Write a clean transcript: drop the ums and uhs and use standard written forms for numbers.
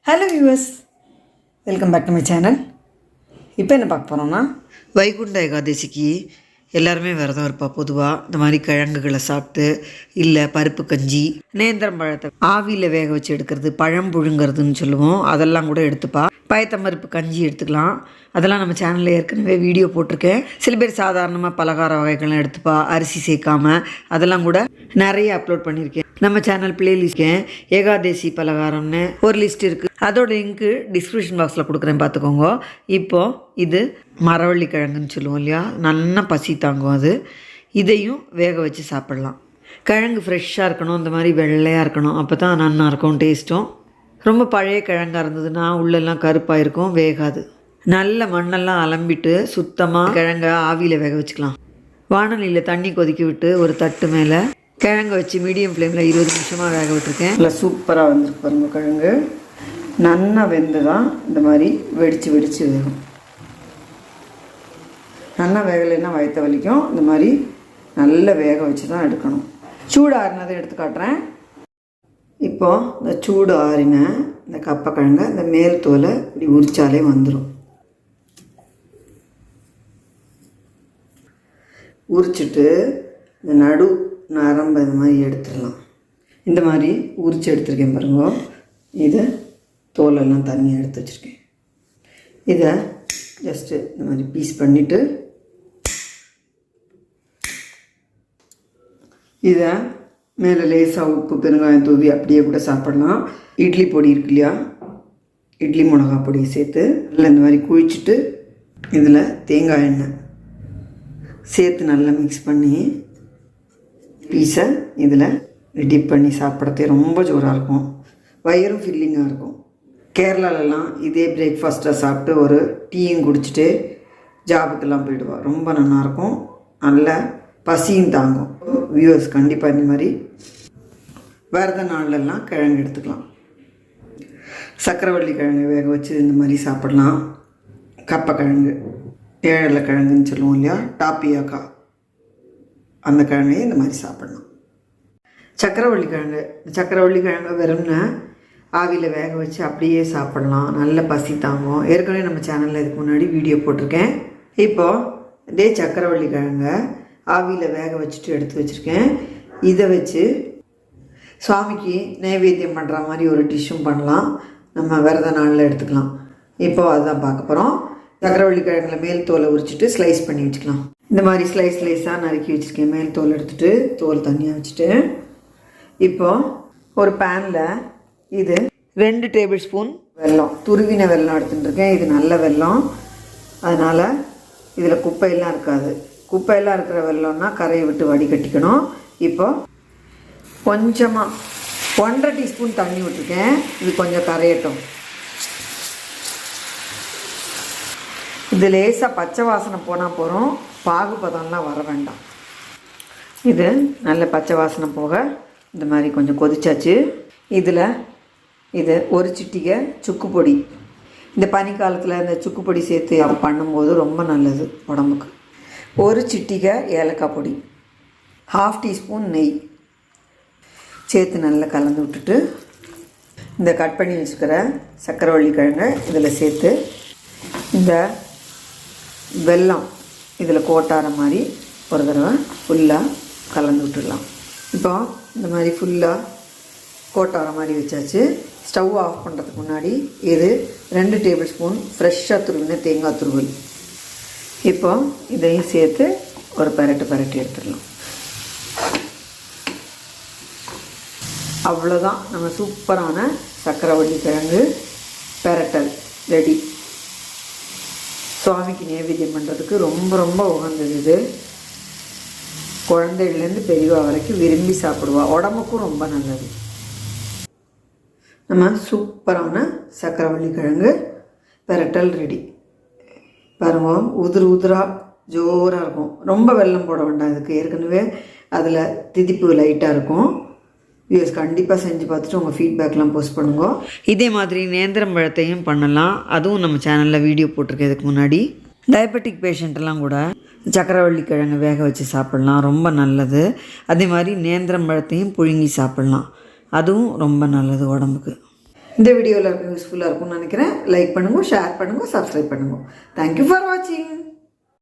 Hello viewers, welcome back to my channel. இப்போ என்ன பார்க்க போகிறோம்னா, வைகுண்ட ஏகாதசிக்கு எல்லாருமே விரதம் இருப்பா. பொதுவாக இந்த மாதிரி கிழங்குகளை சாப்பிட்டு, இல்லை பருப்பு கஞ்சி, நேந்திரம் பழத்தை ஆவியில் வேக வச்சு எடுக்கிறது, பழம் புழுங்கிறதுன்னு சொல்லுவோம், அதெல்லாம் கூட எடுத்துப்பா. பயத்தம்பருப்பு கஞ்சி எடுத்துக்கலாம். அதெல்லாம் நம்ம சேனலில் ஏற்கனவே வீடியோ போட்டிருக்கேன். சில பேர் சாதாரணமாக பலகார வகைகள்லாம் எடுத்துப்பா, அரிசி சேர்க்காமல். அதெல்லாம் கூட நிறைய அப்லோட் பண்ணியிருக்கேன் நம்ம சேனல் பிளேலிஸ்ட்கேன். ஏகாதசி பலகாரம்னு ஒரு லிஸ்ட் இருக்குது, அதோட லிங்க்கு டிஸ்கிரிப்ஷன் பாக்ஸில் கொடுக்குறேன், பார்த்துக்கோங்க. இப்போது இது மரவள்ளி கிழங்குன்னு சொல்லுவோம் இல்லையா, நல்லா பசி தாங்கும் அது. இதையும் வேக வச்சு சாப்பிட்லாம். கிழங்கு ஃப்ரெஷ்ஷாக இருக்கணும், இந்த மாதிரி வெள்ளையாக இருக்கணும், அப்போ தான் நல்லா இருக்கும் டேஸ்ட்டும். ரொம்ப பழைய கிழங்காக இருந்ததுன்னா உள்ளெல்லாம் கருப்பாக இருக்கும், வேகாது. நல்ல மண்ணெல்லாம் அலம்பிட்டு சுத்தமாக கிழங்க ஆவியில் வேக வச்சுக்கலாம். வானலியில் தண்ணி கொதிக்க விட்டு ஒரு தட்டு மேலே கிழங்கு வச்சு மீடியம் ஃப்ளேமில் 20 நிமிஷமாக வேக விட்டுருக்கேன். இல்லை சூப்பராக வந்துருக்கு பாருங்க. கிழங்கு நல்லா வெந்து தான் இந்த மாதிரி வெடித்து வெடித்து வேகும். நல்லா வேகலைன்னா வயிற்ற வலிக்கும். இந்த மாதிரி நல்லா வேக வச்சு தான் எடுக்கணும். சூடு ஆறினதை எடுத்து காட்டுறேன். இப்போது இந்த சூடு ஆறின இந்த கப்பக்கிழங்க இந்த மேல் தோலை இப்படி உரிச்சாலே வந்துடும். உரிச்சிட்டு இந்த நடு நரம்பு இந்த மாதிரி எடுத்துடலாம். இந்த மாதிரி உரித்து எடுத்துருக்கேன் பாருங்க. இதை தோலெல்லாம் தனியாக எடுத்து வச்சுருக்கேன். இதை ஜஸ்ட்டு இந்த மாதிரி பீஸ் பண்ணிவிட்டு இதை மேலே லேசாக உப்பு பெருங்காயம் தூவி அப்படியே கூட சாப்பிட்லாம். இட்லி பொடி இருக்கு இல்லையா, இட்லி மிளகா பொடியை சேர்த்து நல்லா இந்த மாதிரி குழிச்சிட்டு இதில் தேங்காய் எண்ணெய் சேர்த்து நல்லா மிக்ஸ் பண்ணி பீஸை இதில் டிப் பண்ணி சாப்பிட்றதே ரொம்ப ஜோராக இருக்கும். வயிறும் ஃபில்லிங்காக இருக்கும். கேரளாலெலாம் இதே பிரேக்ஃபாஸ்ட்டாக சாப்பிட்டு ஒரு டீயும் குடிச்சிட்டு ஜாபுக்கெல்லாம் போயிடுவாள். ரொம்ப நல்லாயிருக்கும், நல்ல பசியும் தாங்கும். வியூவர்ஸ் கண்டிப்பாக இந்த மாதிரி விரத நாள்லெல்லாம் கிழங்கு எடுத்துக்கலாம். சக்கரவள்ளி கிழங்கு வேக வச்சு இந்த மாதிரி சாப்பிட்லாம். கப்பக்கிழங்கு, ஏழலை கிழங்குன்னு சொல்லுவோம் இல்லையா, டாப்பியாக்கா, அந்த கிழங்கையும் இந்த மாதிரி சாப்பிட்லாம். சக்கரவள்ளி கிழங்கு வெறும்னா ஆவியில் வேக வச்சு அப்படியே சாப்பிட்லாம். நல்ல பசி தாங்கும். ஏற்கனவே நம்ம சேனலில் இதுக்கு முன்னாடி வீடியோ போட்டிருக்கேன். இப்போது இதே சக்கரவள்ளி கிழங்கை ஆவியில் வேக வச்சுட்டு எடுத்து வச்சுருக்கேன். இதை வச்சு சுவாமிக்கு நைவேத்தியம் பண்ணுற மாதிரி ஒரு டிஷ்ஷும் பண்ணலாம். நம்ம விரத நாளில் எடுத்துக்கலாம். இப்போது அதுதான் பார்க்க போகிறோம். சக்கரவள்ளி கிழங்குல மேல் தோலை உரிச்சிட்டு ஸ்லைஸ் பண்ணி வச்சுக்கலாம். இந்த மாதிரி ஸ்லைஸாக நறுக்கி வச்சுருக்கேன். மேல் தோல் எடுத்துகிட்டு தோல் தனியாக வச்சுட்டு இப்போது ஒரு பேனில் இது 2 டேபிள் ஸ்பூன் வெல்லம், துருவின வெல்லம் எடுத்துட்டுருக்கேன். இது நல்ல வெல்லம், அதனால் இதில் குப்பையெல்லாம் இருக்காது. குப்பையெல்லாம் இருக்கிற வெல்லம்னா கரையை விட்டு வடிகட்டிக்கணும். இப்போது கொஞ்சமாக 1.5 டீஸ்பூன் தண்ணி விட்டுருக்கேன். இது கொஞ்சம் கரையட்டும். இது லேசாக பச்சை வாசனை போனால் போகிறோம், பாகுபதம்லாம் வர வேண்டாம். இது நல்ல பச்சை வாசனை போக இந்த மாதிரி கொஞ்சம் கொதிச்சாச்சு. இதில் இது ஒரு சிட்டிகை சுக்கு பொடி. இந்த பனிக்காலத்தில் இந்த சுக்கு பொடி சேர்த்து பண்ணும்போது ரொம்ப நல்லது உடம்புக்கு. ஒரு சிட்டிகை ஏலக்காய் பொடி, 1/2 டீஸ்பூன் நெய் சேர்த்து நல்லா கலந்து விட்டுட்டு இந்த கட் பண்ணி வச்சுக்கிற சக்கரவள்ளி கிழங்கை இதில் சேர்த்து இந்த வெல்லம் இதில் கோட்டார மாதிரி ஒரு தடவை ஃபுல்லாக கலந்து விட்டுடலாம். இப்போ இந்த மாதிரி ஃபுல்லாக கோட்டார மாதிரி வச்சாச்சு. ஸ்டவ் ஆஃப் பண்ணுறதுக்கு முன்னாடி இது 2 டேபிள் ஸ்பூன் ஃப்ரெஷ்ஷாக துருவின தேங்காய் துருவல். இப்போ இதையும் சேர்த்து ஒரு பரட்டி எடுத்துடலாம். அவ்வளோதான், நம்ம சூப்பரான சக்கரவள்ளி கிழங்கு பெரட்டல் ரெடி. சுவாமிக்கு நைவேத்தியம் பண்ணுறதுக்கு ரொம்ப ரொம்ப உகந்தது. இது குழந்தைகள்லேருந்து பெரியவா வரைக்கும் விரும்பி சாப்பிடுவா. உடம்புக்கும் ரொம்ப நல்லது. நம்ம சூப்பரான சக்கரவள்ளி கிழங்கு பெரட்டல் ரெடி. பாருங்க, உதிராக ஜோராக இருக்கும். ரொம்ப வெல்லம் போட வேண்டாம் இதுக்கு, ஏற்கனவே அதில் திதிப்பு லைட்டாக இருக்கும். வியூஸ் கண்டிப்பாக செஞ்சு பார்த்துட்டு உங்கள் ஃபீட்பேக்லாம் போஸ்ட் பண்ணுங்க. இதே மாதிரி நேந்திரம் பழத்தையும் பண்ணலாம், அதுவும் நம்ம சேனலில் வீடியோ போட்டிருக்கேன் இதுக்கு முன்னாடி. டயபெட்டிக் பேஷண்ட்டெல்லாம் கூட சக்கரவள்ளி கிழங்கு வேக வச்சு சாப்பிட்லாம், ரொம்ப நல்லது. அதே மாதிரி நேந்திரம் பழத்தையும் புழுங்கி சாப்பிட்லாம், அதுவும் ரொம்ப நல்லது உடம்புக்கு. இந்த வீடியோவில் யூஸ்ஃபுல்லாக இருக்கும்னு நினைக்கிறேன். லைக் பண்ணுங்கள், ஷேர் பண்ணுங்கள், சப்ஸ்கிரைப் பண்ணுங்கள். தேங்க்யூ ஃபார் வாட்சிங்.